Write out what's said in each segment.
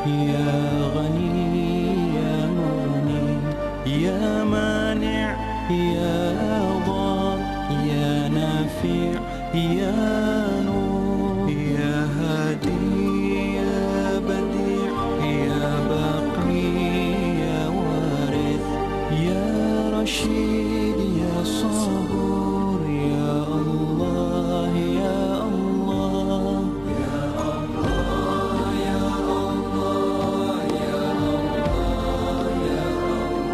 يا غني يا مغني يا مانع يا ضار يا نافع يا نور يا هادي يا بديع يا باقي يا وارث يا رشيد يا صبور يا الله يا الله يا الله يا الله يا الله يا الله يا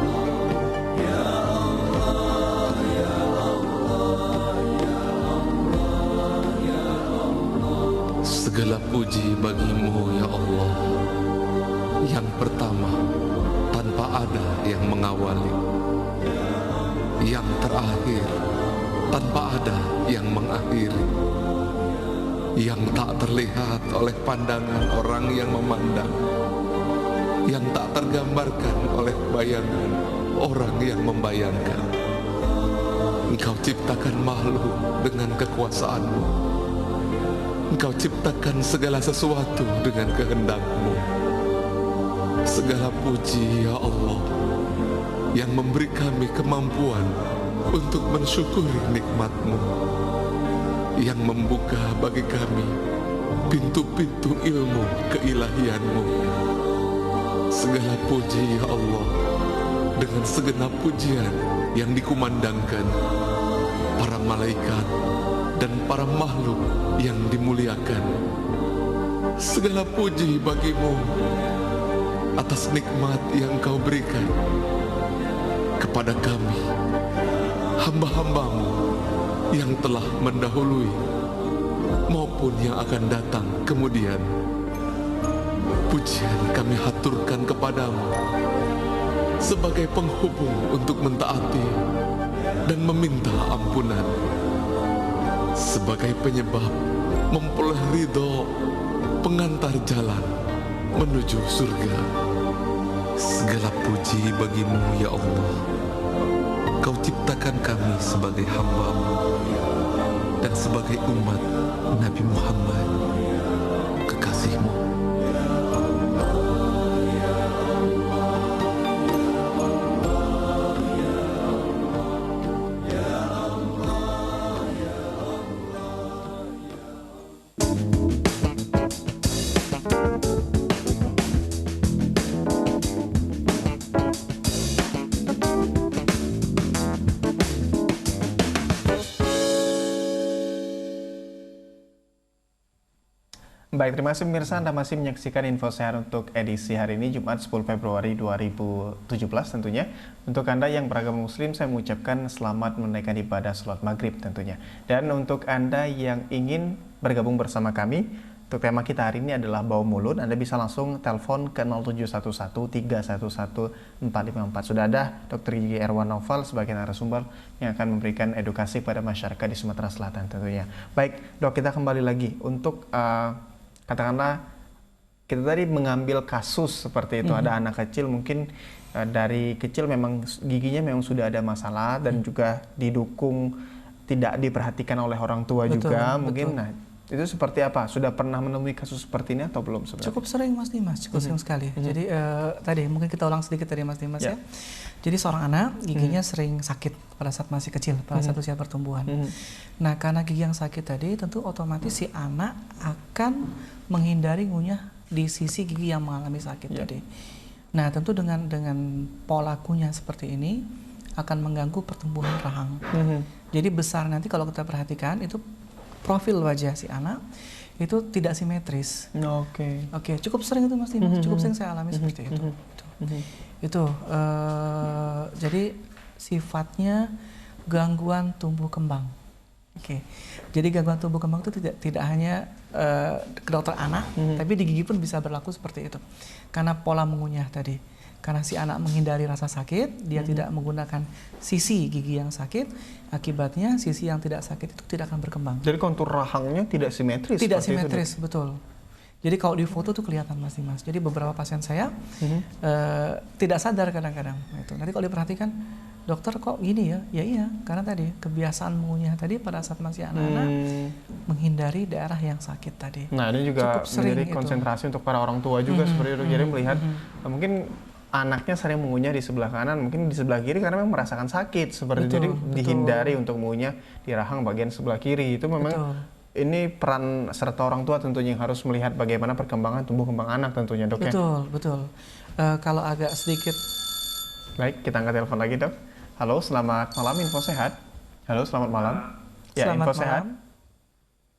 الله يا Allah ya Allah ya Allah. Segala puji bagimu ya Allah, yang pertama tanpa ada yang mengawali, yang terakhir tanpa ada yang mengakhiri, yang tak terlihat oleh pandangan orang yang memandang, yang tak tergambarkan oleh bayangan orang yang membayangkan. Engkau ciptakan makhluk dengan kekuasaan-Mu. Engkau ciptakan segala sesuatu dengan kehendak-Mu. Segala puji ya Allah yang memberi kami kemampuan untuk mensyukuri nikmat-Mu, yang membuka bagi kami pintu-pintu ilmu keilahian-Mu. Segala puji ya Allah dengan segenap pujian yang dikumandangkan para malaikat dan para makhluk yang dimuliakan. Segala puji bagimu atas nikmat yang Kau berikan kepada kami, hamba-hamba-Mu yang telah mendahului maupun yang akan datang kemudian. Pujian kami haturkan kepadamu sebagai penghubung untuk mentaati dan meminta ampunan, sebagai penyebab memperoleh ridho, pengantar jalan menuju surga. Segala puji bagimu ya Allah. Kau ciptakan kami sebagai hamba-Mu dan sebagai umat Nabi Muhammad, kekasih-Mu. Baik, terima kasih pemirsa, Anda masih menyaksikan Info Sehat untuk edisi hari ini, Jumat 10 Februari 2017 tentunya. Untuk Anda yang beragama Muslim, saya mengucapkan selamat menunaikan ibadah sholat maghrib tentunya. Dan untuk Anda yang ingin bergabung bersama kami, untuk tema kita hari ini adalah bau mulut, Anda bisa langsung telepon ke 0711-311-454. Sudah ada Dr. Gigi Erwan Naufal sebagai narasumber yang akan memberikan edukasi pada masyarakat di Sumatera Selatan tentunya. Baik, Dok, kita kembali lagi untuk katakanlah kita tadi mengambil kasus seperti itu, ada anak kecil mungkin dari kecil memang giginya memang sudah ada masalah dan juga didukung tidak diperhatikan oleh orang tua juga mungkin. Nah, itu seperti apa? Sudah pernah menemui kasus seperti ini atau belum sebenarnya? Cukup sering Mas Dimas, cukup sering sekali. Jadi tadi mungkin kita ulang sedikit tadi Mas Dimas ya. Jadi seorang anak giginya sering sakit pada saat masih kecil, pada saat usia pertumbuhan. Nah, karena gigi yang sakit tadi tentu otomatis si anak akan menghindari ngunyah di sisi gigi yang mengalami sakit tadi. Nah, tentu dengan pola kunyah seperti ini akan mengganggu pertumbuhan rahang. Jadi besar nanti kalau kita perhatikan itu profil wajah si anak itu tidak simetris. Oke, cukup sering itu Mas Dimas, cukup sering saya alami seperti itu. Jadi sifatnya gangguan tumbuh kembang. Jadi gangguan tumbuh kembang itu tidak hanya ke dokter anak, tapi di gigi pun bisa berlaku seperti itu. Karena pola mengunyah tadi. Karena si anak menghindari rasa sakit, dia tidak menggunakan sisi gigi yang sakit, akibatnya sisi yang tidak sakit itu tidak akan berkembang. Jadi kontur rahangnya tidak simetris? Tidak simetris, betul. Jadi kalau di foto tuh kelihatan Mas Dimas. Jadi beberapa pasien saya tidak sadar kadang-kadang. Nanti kalau diperhatikan, dokter kok gini ya? Ya iya, karena tadi kebiasaan mengunyah tadi pada saat masih anak-anak menghindari daerah yang sakit tadi. Nah, ini juga menjadi konsentrasi untuk para orang tua juga seperti itu. Jadi melihat mungkin anaknya sering mengunyah di sebelah kanan, mungkin di sebelah kiri karena memang merasakan sakit seperti itu. Jadi dihindari untuk mengunyah di rahang bagian sebelah kiri. Itu memang ini peran serta orang tua tentunya yang harus melihat bagaimana perkembangan tumbuh kembang anak tentunya, Dok. Betul. Kalau agak sedikit. Baik, kita angkat telepon lagi, Dok. Halo, selamat malam, Info Sehat. Halo, selamat malam. Ya, selamat Info malam. Sehat.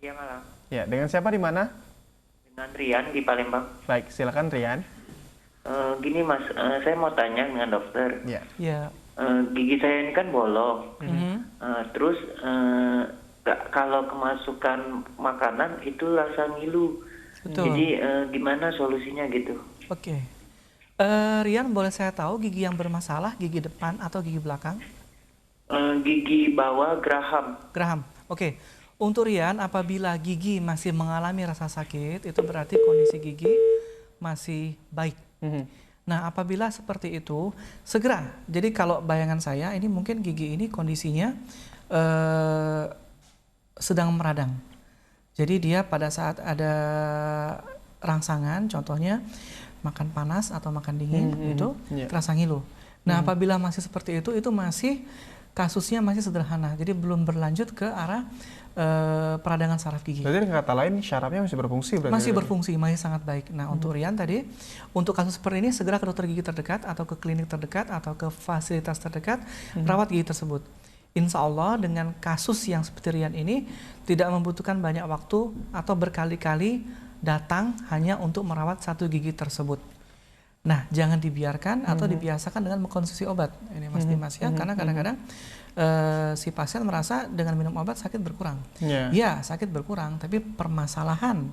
Iya, malam. Ya, dengan siapa di mana? Dengan Rian di Palembang. Baik, silakan Rian. Gini Mas, saya mau tanya dengan dokter. Ya. Gigi saya ini kan bolong. Terus kalau kemasukan makanan itu rasa ngilu. Betul. Jadi gimana solusinya gitu? Oke. Rian, boleh saya tahu gigi yang bermasalah gigi depan atau gigi belakang? Gigi bawah geraham. Geraham. Oke. Untuk Rian, apabila gigi masih mengalami rasa sakit, itu berarti kondisi gigi masih baik. Nah, apabila seperti itu, segera. Jadi kalau bayangan saya, ini mungkin gigi ini kondisinya sedang meradang. Jadi dia pada saat ada rangsangan, contohnya makan panas atau makan dingin, itu terasa ngilu. Nah, apabila masih seperti itu masih kasusnya masih sederhana. Jadi belum berlanjut ke arah peradangan saraf gigi. Jadi dengan kata lain syarafnya masih berfungsi berarti? Masih berfungsi, masih sangat baik. Nah, untuk Rian tadi, untuk kasus seperti ini segera ke dokter gigi terdekat atau ke klinik terdekat atau ke fasilitas terdekat rawat gigi tersebut. Insya Allah dengan kasus yang seperti Rian ini tidak membutuhkan banyak waktu atau berkali-kali datang hanya untuk merawat satu gigi tersebut. Nah, jangan dibiarkan atau dibiasakan dengan mengkonsumsi obat. Ini Mas Dimas ya, karena kadang-kadang si pasien merasa dengan minum obat sakit berkurang. Ya, sakit berkurang, tapi permasalahan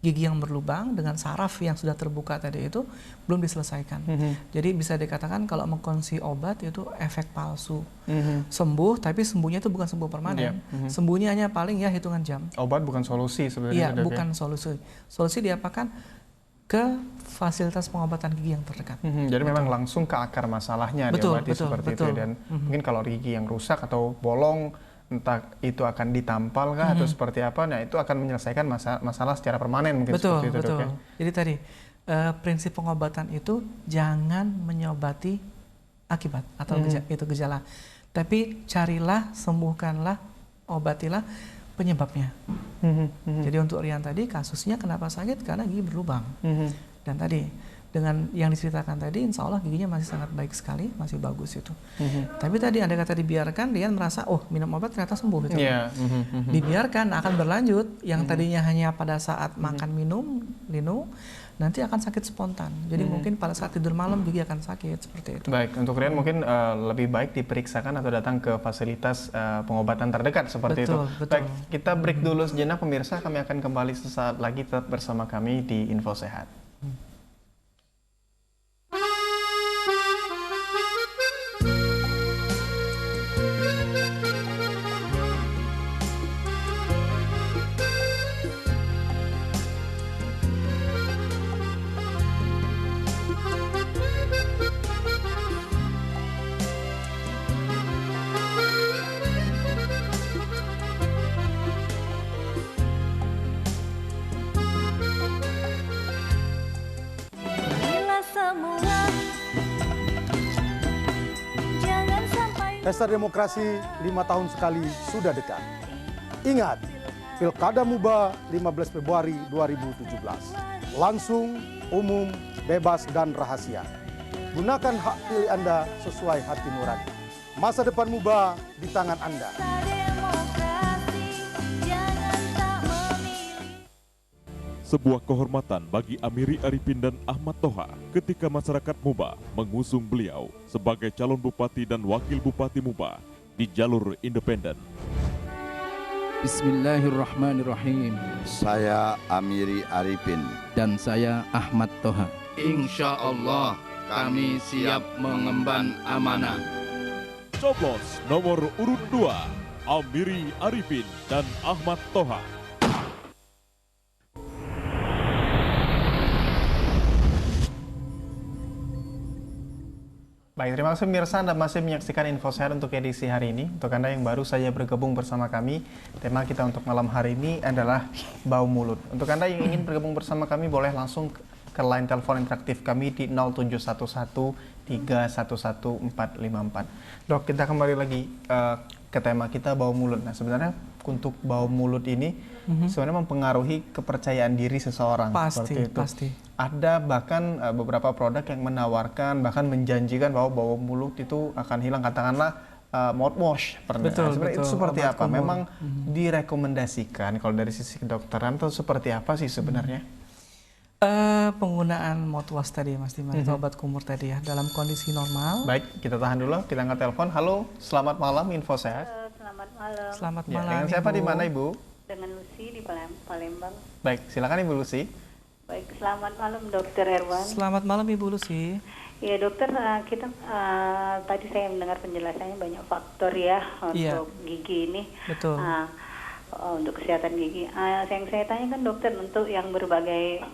gigi yang berlubang dengan saraf yang sudah terbuka tadi itu belum diselesaikan. Jadi bisa dikatakan kalau mengkonsumsi obat itu efek palsu. Sembuh, tapi sembuhnya itu bukan sembuh permanen. Sembuhnya hanya paling ya hitungan jam. Obat bukan solusi sebenarnya. Iya, bukan solusi. Solusi diapakan? Ke fasilitas pengobatan gigi yang terdekat. Jadi memang langsung ke akar masalahnya diobati seperti itu. Dan mungkin kalau gigi yang rusak atau bolong, entah itu akan ditampal kah atau seperti apa, nah itu akan menyelesaikan masalah secara permanen mungkin seperti itu, Dok ya. Jadi tadi prinsip pengobatan itu jangan menyobati akibat atau itu gejala, tapi carilah, sembuhkanlah, obatilah penyebabnya. Jadi untuk Rian tadi kasusnya kenapa sakit? Karena gigi berlubang. Dan tadi dengan yang diceritakan tadi, insya Allah giginya masih sangat baik sekali, masih bagus itu. Tapi tadi ada kata dibiarkan, Rian merasa, oh minum obat ternyata sembuh gitu. Dibiarkan akan berlanjut, yang tadinya hanya pada saat makan minum, linu, nanti akan sakit spontan. Jadi mungkin pada saat tidur malam gigi akan sakit seperti itu. Baik, untuk Rian mungkin lebih baik diperiksakan atau datang ke fasilitas pengobatan terdekat seperti itu. Baik, kita break dulu sejenak pemirsa, kami akan kembali sesaat lagi, tetap bersama kami di Info Sehat. Pesta demokrasi 5 tahun sekali sudah dekat. Ingat, Pilkada Muba 15 Februari 2017. Langsung, umum, bebas, dan rahasia. Gunakan hak pilih Anda sesuai hati nurani. Masa depan Muba di tangan Anda. Sebuah kehormatan bagi Amiri Arifin dan Ahmad Toha ketika masyarakat Muba mengusung beliau sebagai calon bupati dan wakil bupati Muba di jalur independen. Bismillahirrahmanirrahim. Saya Amiri Arifin. Dan saya Ahmad Toha. Insya Allah kami siap mengemban amanah. Coblos nomor urut 2, Amiri Arifin dan Ahmad Toha. Baik, terima kasih pemirsa, Anda masih menyaksikan Info Sehat untuk edisi hari ini. Untuk Anda yang baru saja bergabung bersama kami, tema kita untuk malam hari ini adalah bau mulut. Untuk Anda yang ingin bergabung bersama kami, boleh langsung ke line telepon interaktif kami di 0711 311 454. Dok, kita kembali lagi ke tema kita bau mulut. Nah, sebenarnya untuk bau mulut ini sebenarnya mempengaruhi kepercayaan diri seseorang. Pasti, seperti itu. pasti. Ada bahkan beberapa produk yang menawarkan, bahkan menjanjikan bahwa bau mulut itu akan hilang, katakanlah mouthwash. Betul, sebenarnya betul. itu seperti Obat apa? kumur. Memang direkomendasikan kalau dari sisi kedokteran atau seperti apa sih sebenarnya? Penggunaan mouthwash tadi Mas Dimas, atau obat kumur tadi ya, dalam kondisi normal. Baik, kita tahan dulu, kita angkat telepon. Halo, selamat malam, Info Sehat. Selamat malam. Selamat Ya, malam, dengan siapa Ibu. di mana Ibu? Dengan Lucy di Palembang. Baik, silakan Ibu Lucy. Baik, selamat malam Dokter Erwan. Selamat malam Ibu Lucy. Ya dokter, kita tadi saya mendengar penjelasannya banyak faktor ya untuk gigi ini. Betul. Untuk kesehatan gigi. Yang saya tanyakan dokter, untuk yang berbagai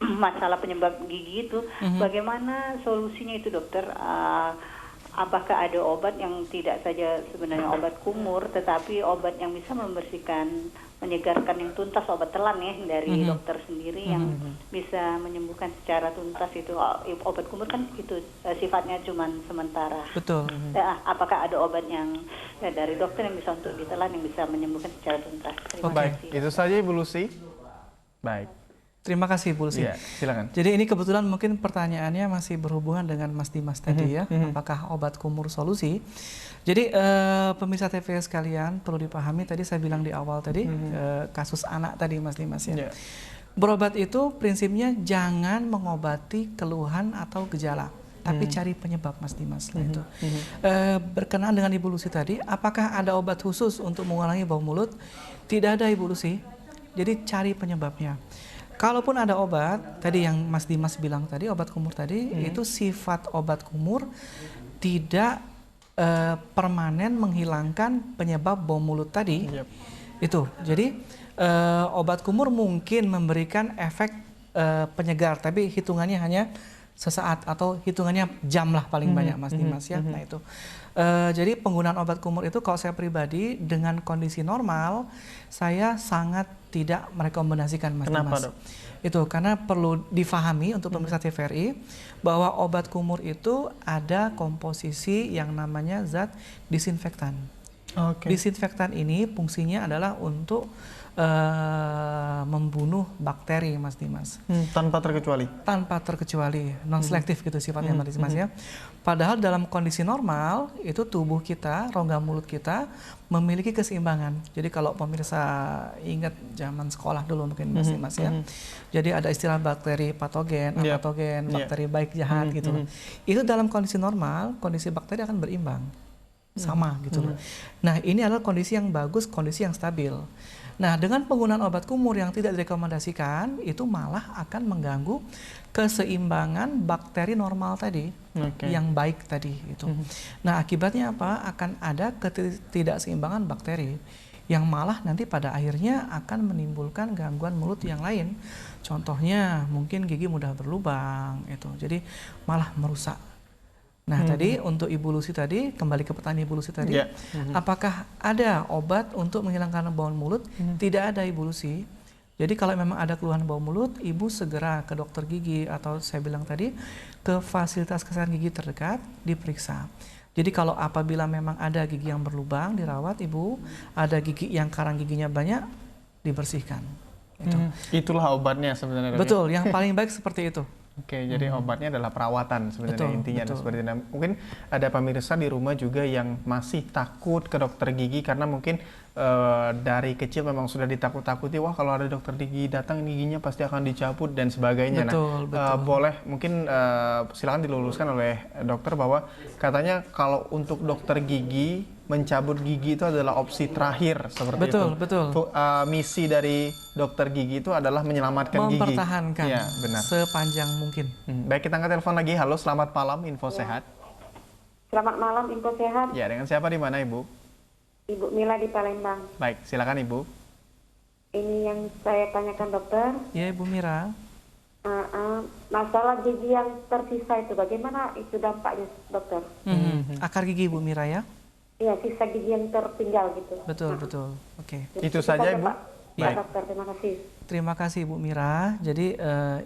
masalah penyebab gigi itu, bagaimana solusinya itu dokter? Apakah ada obat yang tidak saja sebenarnya obat kumur, tetapi obat yang bisa membersihkan, menyegarkan yang tuntas, obat telan ya dari dokter sendiri yang bisa menyembuhkan secara tuntas itu. Obat kumur kan itu sifatnya cuma sementara. Betul. Apakah ada obat yang dari dokter yang bisa untuk ditelan, yang bisa menyembuhkan secara tuntas? Terima Baik, kasih. itu saja Ibu Lucy. Baik. Terima kasih Bu Lucy. Ya, silakan. Jadi ini kebetulan mungkin pertanyaannya masih berhubungan dengan Mas Dimas tadi ya, apakah obat kumur solusi? Jadi pemirsa TV sekalian perlu dipahami, tadi saya bilang di awal tadi kasus anak tadi Mas Dimas ya. Yeah. Berobat itu prinsipnya jangan mengobati keluhan atau gejala, tapi cari penyebab Mas Dimas. Nah, itu berkenaan dengan Ibu Lucy tadi, apakah ada obat khusus untuk mengurangi bau mulut? Tidak ada Ibu Lucy. Jadi cari penyebabnya. Kalaupun ada obat, tadi yang Mas Dimas bilang tadi, obat kumur tadi, itu sifat obat kumur tidak permanen menghilangkan penyebab bau mulut tadi. Itu, jadi obat kumur mungkin memberikan efek penyegar, tapi hitungannya hanya sesaat atau hitungannya jam lah paling banyak Mas Dimas ya. Nah itu. Jadi penggunaan obat kumur itu kalau saya pribadi dengan kondisi normal saya sangat tidak merekomendasikan Mas Kenapa, Dimas. Dok? Itu karena perlu difahami untuk pemirsa TVRI bahwa obat kumur itu ada komposisi yang namanya zat disinfektan. Disinfektan ini fungsinya adalah untuk membunuh bakteri Mas Dimas. Tanpa terkecuali? Tanpa terkecuali, non selektif gitu sifatnya Mas Dimas ya. Padahal dalam kondisi normal itu tubuh kita, rongga mulut kita memiliki keseimbangan. Jadi kalau pemirsa ingat zaman sekolah dulu mungkin Mas Dimas ya. Jadi ada istilah bakteri patogen, apatogen, bakteri baik jahat gitu. Itu dalam kondisi normal, kondisi bakteri akan berimbang. Sama gitu loh. Nah, ini adalah kondisi yang bagus, kondisi yang stabil. Nah, dengan penggunaan obat kumur yang tidak direkomendasikan, itu malah akan mengganggu keseimbangan bakteri normal tadi, yang baik tadi itu. Nah, akibatnya apa? Akan ada ketidakseimbangan bakteri yang malah nanti pada akhirnya akan menimbulkan gangguan mulut yang lain. Contohnya mungkin gigi mudah berlubang itu. Jadi malah merusak. Nah, tadi untuk Ibu Lucy tadi, kembali ke pertanyaan Ibu Lucy tadi, apakah ada obat untuk menghilangkan bau mulut? Tidak ada Ibu Lucy. Jadi kalau memang ada keluhan bau mulut, Ibu segera ke dokter gigi atau saya bilang tadi ke fasilitas kesehatan gigi terdekat diperiksa. Jadi kalau apabila memang ada gigi yang berlubang dirawat Ibu, ada gigi yang karang giginya banyak dibersihkan. Itulah obatnya sebenarnya. Betul, yang paling baik seperti itu. Oke, jadi obatnya adalah perawatan sebenarnya intinya. Seperti itu. Mungkin ada pemirsa di rumah juga yang masih takut ke dokter gigi karena mungkin dari kecil memang sudah ditakut-takuti, wah kalau ada dokter gigi datang giginya pasti akan dicabut dan sebagainya. Betul. Boleh mungkin silakan diluruskan oleh dokter bahwa katanya kalau untuk dokter gigi mencabut gigi itu adalah opsi terakhir seperti itu. Betul. Misi dari dokter gigi itu adalah menyelamatkan gigi. Mempertahankan ya, benar. sepanjang mungkin. Baik, kita angkat telepon lagi. Halo, selamat malam, Info Sehat. Selamat malam, Info Sehat. Ya, dengan siapa di mana Ibu? Ibu Mila di Palembang. Baik, silakan Ibu. Ini yang saya tanyakan dokter. Ya, Ibu Mira. Masalah gigi yang tersisa itu bagaimana itu dampaknya, dokter? Akar gigi Ibu Mira ya? Iya, sisa gigi yang tertinggal gitu. Betul, betul. Oke. Itu saja, Ibu. Ya, Baik. dokter, terima kasih. Terima kasih Ibu Mira. Jadi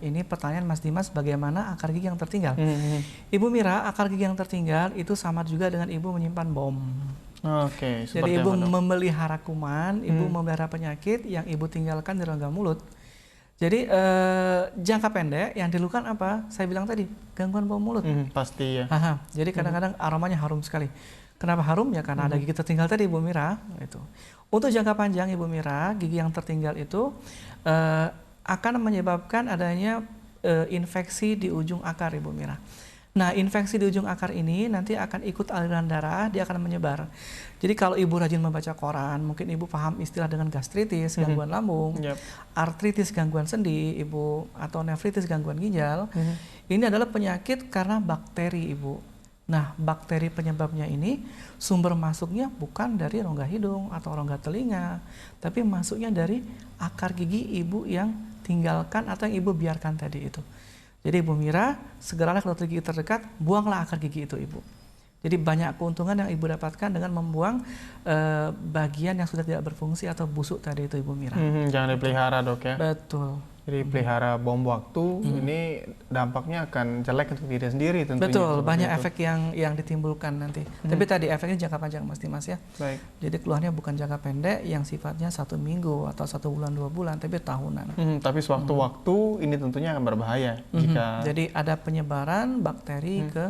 ini pertanyaan Mas Dimas, bagaimana akar gigi yang tertinggal? Ibu Mira, akar gigi yang tertinggal itu sama juga dengan Ibu menyimpan bom. Oke, Jadi seperti Ibu apa, Dok? memelihara kuman, Ibu memelihara penyakit yang Ibu tinggalkan di rongga mulut. Jadi jangka pendek yang dilakukan apa? Saya bilang tadi, gangguan bau mulut. Pasti ya. Jadi kadang-kadang aromanya harum sekali. Kenapa harum? Ya karena ada gigi tertinggal tadi Ibu Mira. Itu. Untuk jangka panjang Ibu Mira, gigi yang tertinggal itu akan menyebabkan adanya infeksi di ujung akar Ibu Mira. Nah, infeksi di ujung akar ini nanti akan ikut aliran darah, dia akan menyebar. Jadi kalau Ibu rajin membaca koran, mungkin Ibu paham istilah dengan gastritis, gangguan lambung, artritis, gangguan sendi, Ibu, atau nefritis, gangguan ginjal. Ini adalah penyakit karena bakteri, Ibu. Nah, bakteri penyebabnya ini sumber masuknya bukan dari rongga hidung atau rongga telinga, tapi masuknya dari akar gigi Ibu yang tinggalkan atau yang Ibu biarkan tadi itu. Jadi Ibu Mira, segeralah ke dokter gigi terdekat, buanglah akar gigi itu Ibu. Jadi banyak keuntungan yang Ibu dapatkan dengan membuang bagian yang sudah tidak berfungsi atau busuk tadi itu Ibu Mira. Jangan dipelihara, Dok ya. Betul. Jadi pelihara bom waktu, ini dampaknya akan jelek untuk diri sendiri tentunya. Betul, banyak itu. efek yang ditimbulkan nanti. Tapi tadi efeknya jangka panjang Mas Dimas ya. Baik. Jadi keluarnya bukan jangka pendek yang sifatnya 1 minggu atau 1 bulan 2 bulan, tapi tahunan. Tapi sewaktu-waktu ini tentunya akan berbahaya jika. Jadi ada penyebaran bakteri ke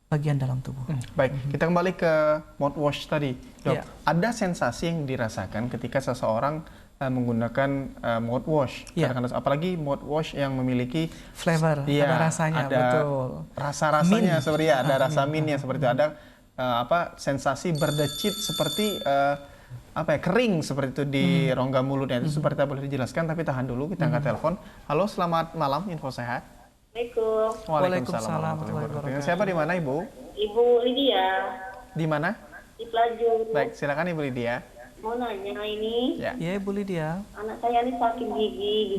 bagian dalam tubuh. Baik, kita kembali ke mouthwash tadi, Dok. Iya. Ada sensasi yang dirasakan ketika seseorang menggunakan mouthwash, apalagi mouthwash yang memiliki flavor, ada rasanya, ada betul. Rasa-rasanya seperti ada rasa mintnya seperti itu, ada sensasi berdecit seperti kering seperti itu di rongga mulutnya. Itu seperti apa, boleh dijelaskan? Tapi tahan dulu, kita angkat telepon. Halo, selamat malam, info sehat. Assalamualaikum. Waalaikumsalam warahmatullahi wabarakatuh. Siapa di mana, Ibu? Ibu Lydia. Di mana? Di Pelaju. Baik, silakan Ibu Lydia. Mau nanya ini. Ya, Ibu Lydia. Anak saya ini sakit gigi.